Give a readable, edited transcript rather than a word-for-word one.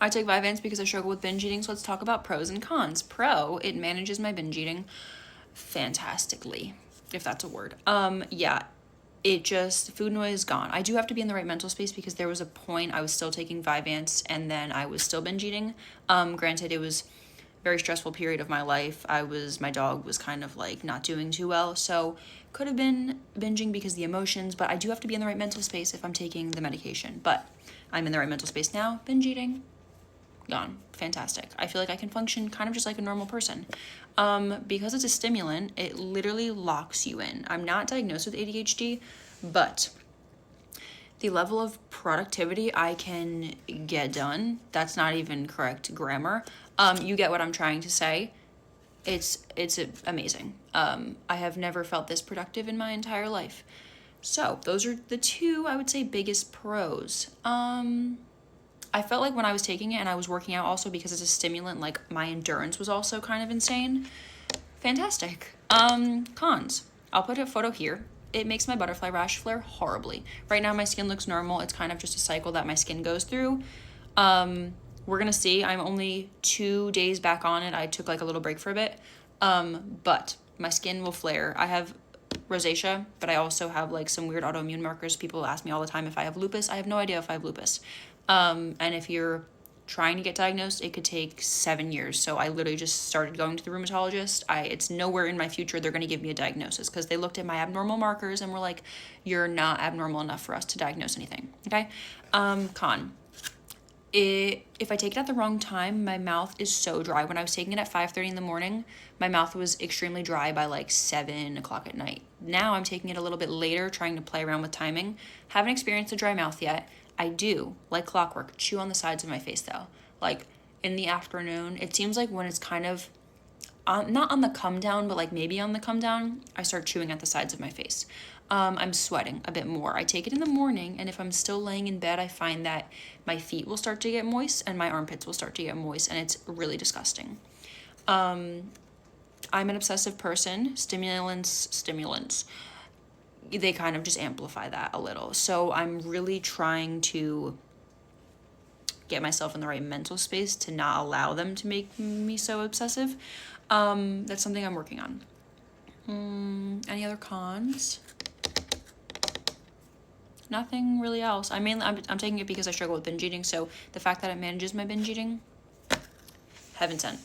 I take Vyvanse because I struggle with binge eating, so let's talk about pros and cons. Pro, it manages my binge eating fantastically, if that's a word. Yeah, it just, food noise is gone. I do have to be in the right mental space because there was a point I was still taking Vyvanse and then I was still binge eating. Granted, it was a very stressful period of my life. My dog was kind of like not doing too well, so could have been binging because of the emotions, but I do have to be in the right mental space if I'm taking the medication. But I'm in the right mental space now, binge eating, gone. Fantastic. I feel like I can function kind of just like a normal person. Because it's a stimulant, it literally locks you in. I'm not diagnosed with ADHD, but the level of productivity I can get done, that's not even correct grammar. You get what I'm trying to say. It's amazing. I have never felt this productive in my entire life. So those are the two, I would say, biggest pros. I felt like when I was taking it and I was working out also because it's a stimulant, like my endurance was also kind of insane. Fantastic. Cons. I'll put a photo here. It makes my butterfly rash flare horribly. Right now my skin looks normal. It's kind of just a cycle that my skin goes through. We're gonna see. I'm only 2 days back on it. I took like a little break for a bit. But my skin will flare. I have rosacea, but I also have like some weird autoimmune markers. People ask me all the time if I have lupus. I have no idea if I have lupus. And if you're trying to get diagnosed, it could take 7 years. So I literally just started going to the rheumatologist. It's nowhere in my future they're going to give me a diagnosis because they looked at my abnormal markers and were like, you're not abnormal enough for us to diagnose anything. Okay. Con. If I take it at the wrong time, my mouth is so dry. When I was taking it at 5:30 in the morning, my mouth was extremely dry by like 7 o'clock at night. Now I'm taking it a little bit later, trying to play around with timing. Haven't experienced a dry mouth yet. I do, like clockwork, chew on the sides of my face though. Like in the afternoon, it seems like when it's kind of not on the come down, but like maybe on the come down, I start chewing at the sides of my face. I'm sweating a bit more. I take it in the morning, and if I'm still laying in bed, I find that my feet will start to get moist and my armpits will start to get moist, and it's really disgusting. I'm an obsessive person. Stimulants, they kind of just amplify that a little. So I'm really trying to get myself in the right mental space to not allow them to make me so obsessive. That's something I'm working on. Any other cons? Nothing really else. I mean, I'm taking it because I struggle with binge eating, so the fact that it manages my binge eating, heaven sent.